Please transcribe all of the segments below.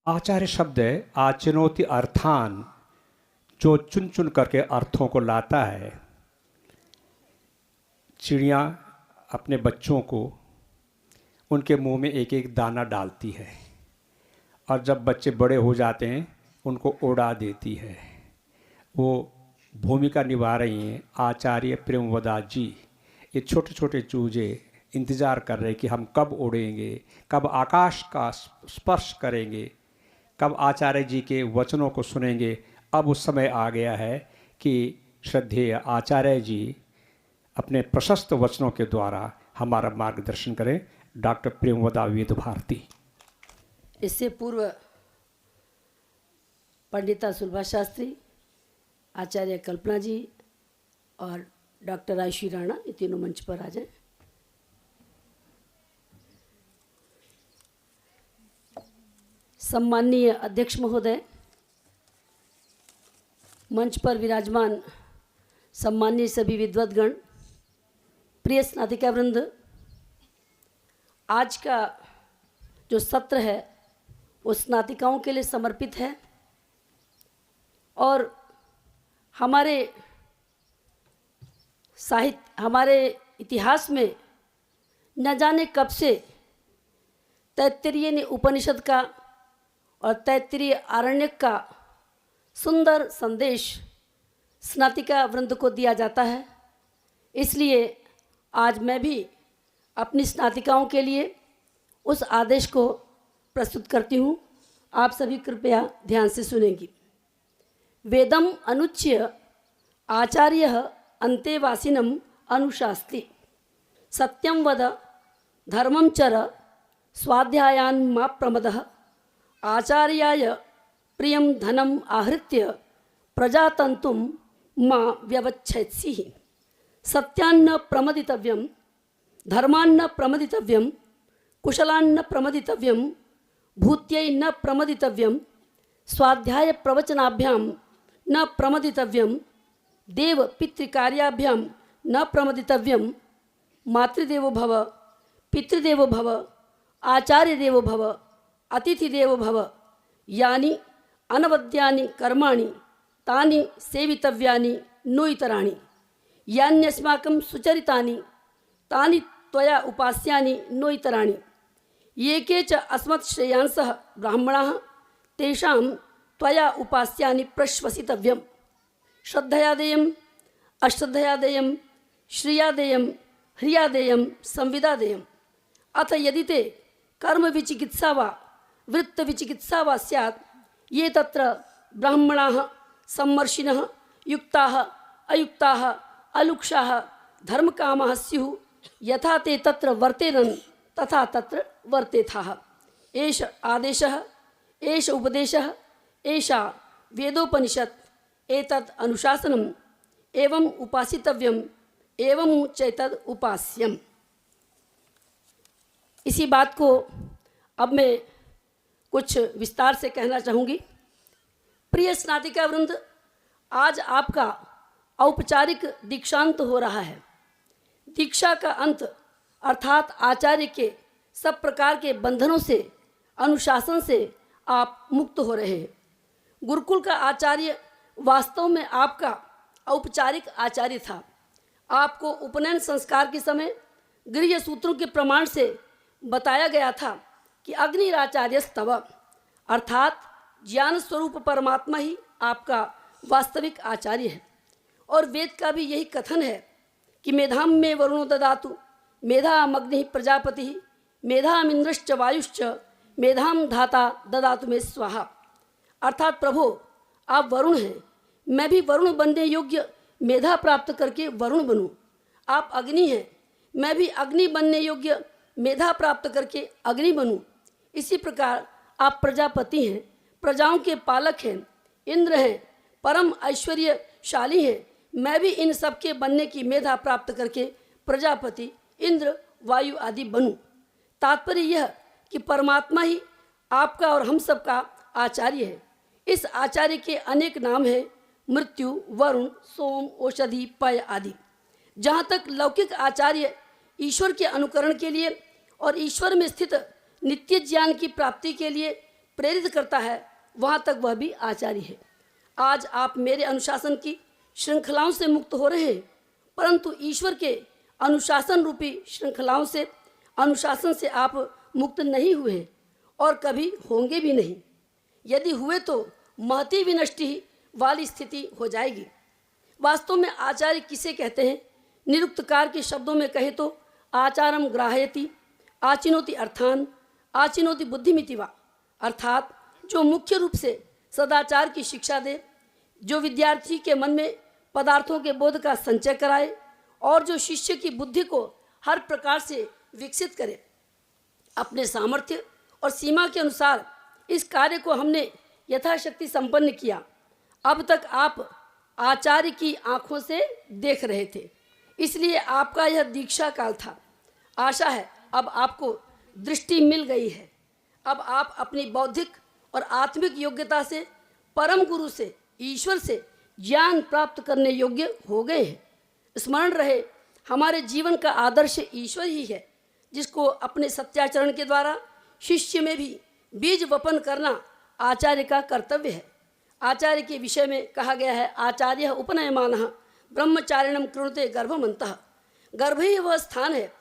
आचार्य शब्द आचिनोति अर्थान, जो चुन चुन करके अर्थों को लाता है। चिड़िया अपने बच्चों को उनके मुंह में एक एक दाना डालती है और जब बच्चे बड़े हो जाते हैं उनको उड़ा देती है। वो भूमिका निभा रही हैं आचार्य प्रेमवदा जी। ये छोटे छोटे चूजे इंतज़ार कर रहे हैं कि हम कब उड़ेंगे, कब आकाश का स्पर्श करेंगे, कब आचार्य जी के वचनों को सुनेंगे। अब उस समय आ गया है कि श्रद्धेय आचार्य जी अपने प्रशस्त वचनों के द्वारा हमारा मार्गदर्शन करें। डॉक्टर प्रेमवदा वेद भारती। इससे पूर्व पंडिता सुलभा शास्त्री, आचार्य कल्पना जी और डॉक्टर आयुषी राणा, ये तीनों मंच पर आ जाएं। सम्माननीय अध्यक्ष महोदय, मंच पर विराजमान सम्माननीय सभी विद्वद्गण, प्रिय स्नातिका वृंद, आज का जो सत्र है वो स्नातिकाओं के लिए समर्पित है और हमारे साहित्य, हमारे इतिहास में न जाने कब से तैत्तिरीय उपनिषद का और तैत्तिरीय आरण्यक का सुंदर संदेश स्नातिका वृंद को दिया जाता है। इसलिए आज मैं भी अपनी स्नातिकाओं के लिए उस आदेश को प्रस्तुत करती हूँ। आप सभी कृपया ध्यान से सुनेंगी। वेदम अनुच्य आचार्य अंतेवासिनम अनुशास्ति, सत्यम वद धर्मम चर स्वाध्यायान् मा प्रमदः, आचार्याय प्रियं धनम आहृत्य प्रजातंतुम मा व्यवच्छेत्सि, सत्यान्न प्रमदितव्यम, धर्मान्न प्रमदितव्यम, कुशलान्न प्रमदितव्यम, भूत्यै न प्रमदितव्यम, स्वाध्याय प्रवचनाभ्यां न प्रमदितव्यम, देव पितृकार्याभ्यां न प्रमदितव्यम, मातृदेवो भव, पितृदेवो भव, आचार्य देवो भव, अतिथि देवो भव, यानि अनवद्यानि कर्माणि तानि सेवितव्यानि नो इतराणि, यान्यस्माकं सुचरितानि तानि त्वया उपास्यानि नो इतराणि, ये के च अस्मत् श्रेयांसः ब्राह्मणाः तेषां त्वया उपास्यानि प्रश्वसितव्यं, श्रद्धयादेयम् अश्रद्धयादेयं श्रियादेयं ह्रियादेयं संविदादेयम्, अथ यदि ते कर्म विचिकित्सा वा वृत्त विचिकित्सा वा स्यात्, ये तत्र ब्राह्मणाः सम्मर्शिनः युक्ताः अयुक्ताः अलुक्षाः धर्मकामाः स्युः, यथा ते तत्र वर्तेरन् तथा तत्र वर्तेथाः। एष आदेशः, एष उपदेशः, एषा वेदोपनिषत्, एतत् अनुशासनम्, एवं उपासितव्यम्, एवं चैतद् उपास्यम्। इसी बात को अब मैं कुछ विस्तार से कहना चाहूँगी। प्रिय स्नातिका वृंद, आज आपका औपचारिक दीक्षांत हो रहा है। दीक्षा का अंत अर्थात आचार्य के सब प्रकार के बंधनों से, अनुशासन से आप मुक्त हो रहे हैं। गुरुकुल का आचार्य वास्तव में आपका औपचारिक आचार्य था। आपको उपनयन संस्कार के समय गृह्य सूत्रों के प्रमाण से बताया गया था कि अग्निराचार्यस्तव, अर्थात ज्ञान स्वरूप परमात्मा ही आपका वास्तविक आचार्य है। और वेद का भी यही कथन है कि मेधाम में वरुणो ददातु, मेधामग्नि प्रजापति, मेधामिंद्रश्च वायुश्च, मेधाम धाता ददातु मे स्वाहा। अर्थात प्रभु आप वरुण हैं, मैं भी वरुण बनने योग्य मेधा प्राप्त करके वरुण बनूं। आप अग्नि हैं, मैं भी अग्नि बनने योग्य मेधा प्राप्त करके अग्नि बनूं। इसी प्रकार आप प्रजापति हैं, प्रजाओं के पालक हैं, इंद्र हैं, परम ऐश्वर्यशाली हैं, मैं भी इन सब के बनने की मेधा प्राप्त करके प्रजापति, इंद्र, वायु आदि बनूं। तात्पर्य यह कि परमात्मा ही आपका और हम सब का आचार्य है। इस आचार्य के अनेक नाम हैं, मृत्यु, वरुण, सोम, औषधि, पय आदि। जहाँ तक लौकिक आचार्य ईश्वर के अनुकरण के लिए और ईश्वर में स्थित नित्य ज्ञान की प्राप्ति के लिए प्रेरित करता है वहाँ तक वह भी आचार्य है। आज आप मेरे अनुशासन की श्रृंखलाओं से मुक्त हो रहे हैं, परंतु ईश्वर के अनुशासन रूपी श्रृंखलाओं से, अनुशासन से आप मुक्त नहीं हुए हैं और कभी होंगे भी नहीं। यदि हुए तो महती विनष्टि वाली स्थिति हो जाएगी। वास्तव में आचार्य किसे कहते हैं? निरुक्तकार के शब्दों में कहे तो आचारम ग्राहयति, आचिनोति अर्थान, आचिनोति बुद्धिमिति वा, अर्थात जो मुख्य रूप से सदाचार की शिक्षा दे, जो विद्यार्थी के मन में पदार्थों के बोध का संचय कराए और जो शिष्य की बुद्धि को हर प्रकार से विकसित करे। अपने सामर्थ्य और सीमा के अनुसार इस कार्य को हमने यथाशक्ति संपन्न किया। अब तक आप आचार्य की आंखों से देख रहे थे, इसलिए आपका यह दीक्षा काल था। आशा है अब आपको दृष्टि मिल गई है। अब आप अपनी बौद्धिक और आत्मिक योग्यता से, परम गुरु से, ईश्वर से ज्ञान प्राप्त करने योग्य हो गए हैं। स्मरण रहे, हमारे जीवन का आदर्श ईश्वर ही है, जिसको अपने सत्याचरण के द्वारा शिष्य में भी बीज वपन करना आचार्य का कर्तव्य है। आचार्य के विषय में कहा गया है, आचार्य उपनयमानः ब्रह्मचारिणम कृणुते गर्भमन्तः। गर्भ ही वह स्थान है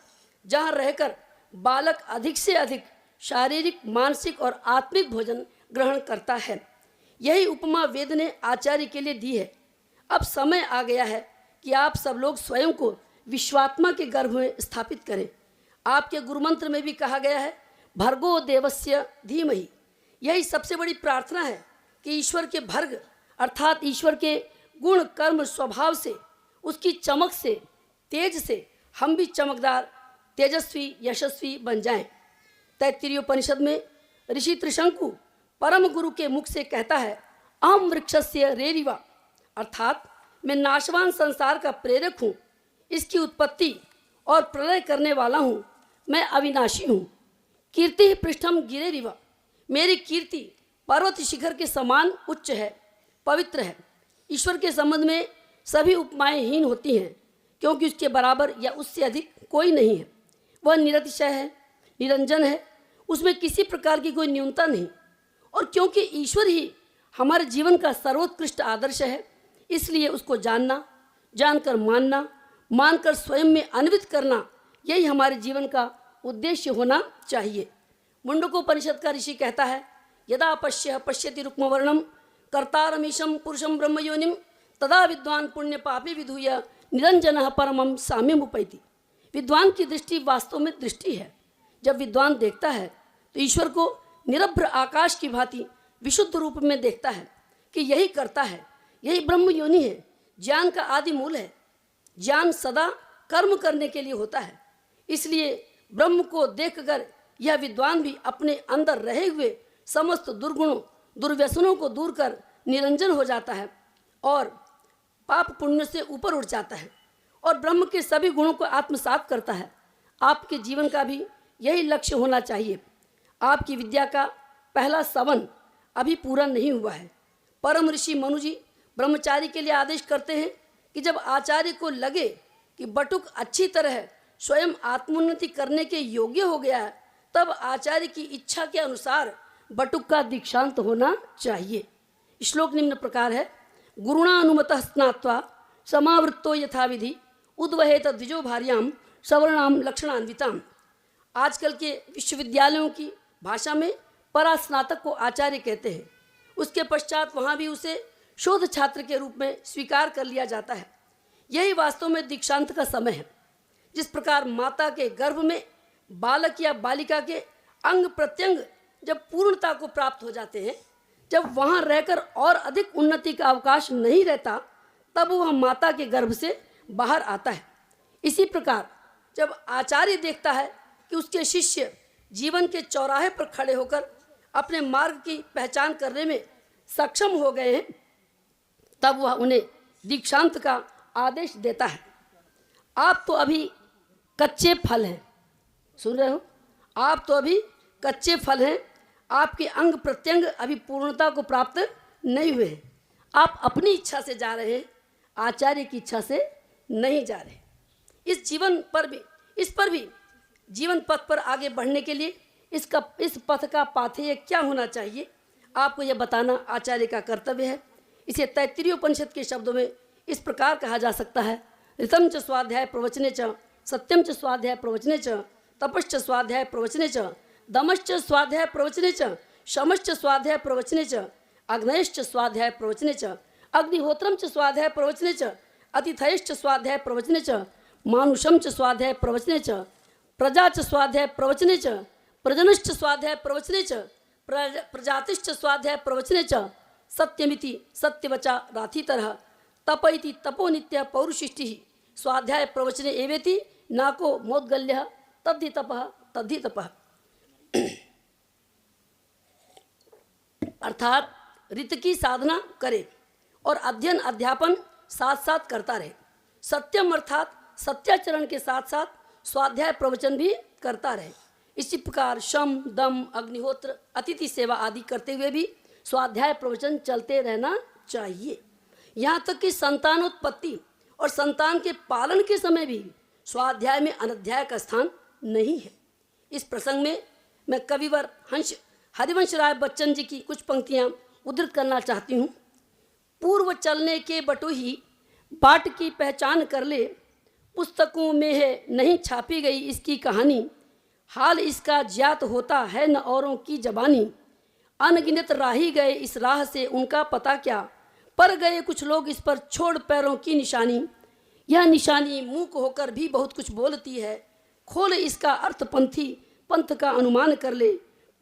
जहाँ रहकर बालक अधिक से अधिक शारीरिक, मानसिक और आत्मिक भोजन ग्रहण करता है। यही उपमा वेद ने आचार्य के लिए दी है। अब समय आ गया है कि आप सब लोग स्वयं को विश्वात्मा के गर्भ में स्थापित करें। आपके गुरुमंत्र में भी कहा गया है, भर्गो देवस्य धीमहि। यही सबसे बड़ी प्रार्थना है कि ईश्वर के भर्ग अर्थात ईश्वर के गुण, कर्म, स्वभाव से, उसकी चमक से, तेज से हम भी चमकदार, तेजस्वी, यशस्वी बन जाएं। तैत्तिरीयोपनिषद में ऋषि त्रिशंकु परम गुरु के मुख से कहता है, अहम वृक्षस्य रेरिवा, अर्थात मैं नाशवान संसार का प्रेरक हूँ, इसकी उत्पत्ति और प्रलय करने वाला हूँ, मैं अविनाशी हूँ। कीर्ति पृष्ठम गिरेरिवा, मेरी कीर्ति पर्वत शिखर के समान उच्च है, पवित्र है। ईश्वर के संबंध में सभी उपमाएं हीन होती हैं, क्योंकि उसके बराबर या उससे अधिक कोई नहीं है। वह निरतिशय है, निरंजन है, उसमें किसी प्रकार की कोई न्यूनता नहीं। और क्योंकि ईश्वर ही हमारे जीवन का सर्वोत्कृष्ट आदर्श है, इसलिए उसको जानना, जानकर मानना, मानकर स्वयं में अन्वित करना, यही हमारे जीवन का उद्देश्य होना चाहिए। मुंडकोपनिषद का ऋषि कहता है, यदा पश्यति रुक्मवर्णम कर्तारमीशम पुरुषम ब्रह्मयोनिम तदा विद्वान पुण्य पापी विधूय निरंजन परमम साम्यमुपैति। विद्वान की दृष्टि वास्तव में दृष्टि है। जब विद्वान देखता है तो ईश्वर को निरभ्र आकाश की भांति विशुद्ध रूप में देखता है कि यही करता है, यही ब्रह्म योनि है, ज्ञान का आदि मूल है। ज्ञान सदा कर्म करने के लिए होता है, इसलिए ब्रह्म को देखकर यह विद्वान भी अपने अंदर रहे हुए समस्त दुर्गुणों, दुर्व्यसनों को दूर कर निरंजन हो जाता है और पाप पुण्य से ऊपर उठ जाता है और ब्रह्म के सभी गुणों को आत्मसात करता है। आपके जीवन का भी यही लक्ष्य होना चाहिए। आपकी विद्या का पहला सवन अभी पूरा नहीं हुआ है। परम ऋषि मनु जी ब्रह्मचारी के लिए आदेश करते हैं कि जब आचार्य को लगे कि बटुक अच्छी तरह स्वयं आत्मोन्नति करने के योग्य हो गया है, तब आचार्य की इच्छा के अनुसार बटुक का दीक्षांत होना चाहिए। श्लोक निम्न प्रकार है, गुरुणा अनुमतः स्नात्वा समावृत्तो यथाविधि उद्वहेत द्विजो भार्याम सवर्णाम लक्षणान्विताम। आजकल के विश्वविद्यालयों की भाषा में परास्नातक को आचार्य कहते हैं। उसके पश्चात वहाँ भी उसे शोध छात्र के रूप में स्वीकार कर लिया जाता है। यही वास्तव में दीक्षांत का समय है। जिस प्रकार माता के गर्भ में बालक या बालिका के अंग प्रत्यंग जब पूर्णता को प्राप्त हो जाते हैं, जब वहाँ रहकर और अधिक उन्नति का अवकाश नहीं रहता, तब वह माता के गर्भ से बाहर आता है। इसी प्रकार जब आचार्य देखता है कि उसके शिष्य जीवन के चौराहे पर खड़े होकर अपने मार्ग की पहचान करने में सक्षम हो गए हैं, तब वह उन्हें दीक्षांत का आदेश देता है। आप तो अभी कच्चे फल हैं, सुन रहे हो, आप तो अभी कच्चे फल हैं, आपके अंग प्रत्यंग अभी पूर्णता को प्राप्त नहीं हुए हैं। आप अपनी इच्छा से जा रहे हैं, आचार्य की इच्छा से नहीं जा रहे। इस पर भी जीवन पथ पर आगे बढ़ने के लिए इस पथ का पाथेय क्या होना चाहिए, आपको यह बताना आचार्य का कर्तव्य है। इसे तैत्तिरीय उपनिषद के शब्दों में इस प्रकार कहा जा सकता है। ऋतम च स्वाध्याय प्रवचने च, सत्यम च स्वाध्याय प्रवचने च, तपश्च स्वाध्याय प्रवचने च, दमश्च स्वाध्याय प्रवचने च, शमश्च स्वाध्याय प्रवचने च, अग्नयश्च स्वाध्याय प्रवचने च, अग्निहोत्रम च स्वाध्याय प्रवचने च, अतिथयश्च स्वाध्याय प्रवचने च, मानुषम च स्वाध्याय प्रवचने च, प्रजा च स्वाध्याय प्रवचने च, प्रजनश्च स्वाध्याय प्रवचने च, प्रजातिश्च स्वाध्याय प्रवचने च, सत्यमिति सत्यवचा राथितरः, तप इति तपो नित्य पौरुषिष्टि स्वाध्याय प्रवचने एवेति नाको मोद्गल्यः तद्धि तपः तद्धि तपः। अर्थात रित की साधना करे और अध्ययन अध्यापन साथ साथ करता रहे। सत्यम अर्थात सत्याचरण के साथ साथ स्वाध्याय प्रवचन भी करता रहे। इसी प्रकार शम दम अग्निहोत्र अतिथि सेवा आदि करते हुए भी स्वाध्याय प्रवचन चलते रहना चाहिए। यहाँ तक कि संतानोत्पत्ति और संतान के पालन के समय भी स्वाध्याय में अनध्याय का स्थान नहीं है। इस प्रसंग में मैं कविवर हरिवंश राय बच्चन जी की कुछ पंक्तियाँ उद्धृत करना चाहती हूँ। पूर्व चलने के बटोही बाट की पहचान कर ले, पुस्तकों में है नहीं छापी गई इसकी कहानी, हाल इसका ज्ञात होता है न औरों की जबानी, अनगिनत राही गए इस राह से उनका पता क्या, पर गए कुछ लोग इस पर छोड़ पैरों की निशानी, यह निशानी मूक होकर भी बहुत कुछ बोलती है, खोल इसका अर्थ पंथी पंथ का अनुमान कर ले,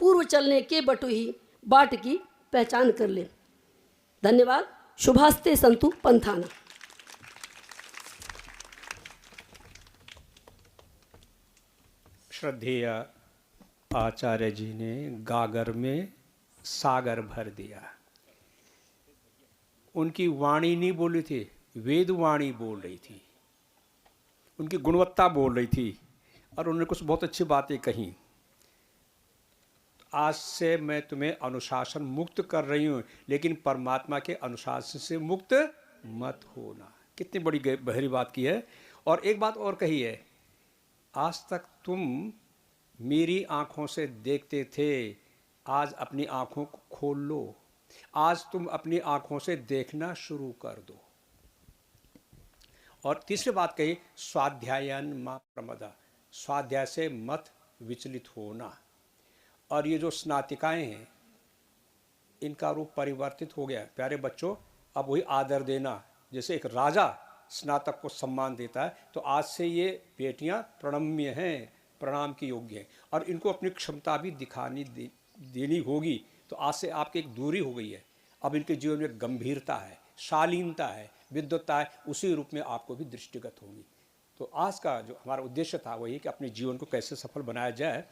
पूर्व चलने के बटोही बाट की पहचान कर ले। धन्यवाद। शुभास्ते संतु पंथाना। श्रद्धेय आचार्य जी ने गागर में सागर भर दिया। उनकी वाणी नहीं बोली थी, वेद वाणी बोल रही थी, उनकी गुणवत्ता बोल रही थी और उन्होंने कुछ बहुत अच्छी बातें कही। आज से मैं तुम्हें अनुशासन मुक्त कर रही हूँ, लेकिन परमात्मा के अनुशासन से मुक्त मत होना। कितनी बड़ी गहरी बात की है। और एक बात और कही है, आज तक तुम मेरी आँखों से देखते थे, आज अपनी आँखों को खोल लो, आज तुम अपनी आँखों से देखना शुरू कर दो। और तीसरी बात कही, स्वाध्यायन मा प्रमदा, स्वाध्याय से मत विचलित होना। और ये जो स्नातिकाएं हैं, इनका रूप परिवर्तित हो गया। प्यारे बच्चों, अब वही आदर देना, जैसे एक राजा स्नातक को सम्मान देता है, तो आज से ये बेटियां प्रणम्य हैं, प्रणाम की योग्य हैं, और इनको अपनी क्षमता भी दिखानी देनी होगी। तो आज से आपकी एक दूरी हो गई है, अब इनके जीवन में गंभीरता है, शालीनता है, विद्वत्ता है, उसी रूप में आपको भी दृष्टिगत होगी। तो आज का जो हमारा उद्देश्य था वही कि अपने जीवन को कैसे सफल बनाया जाए।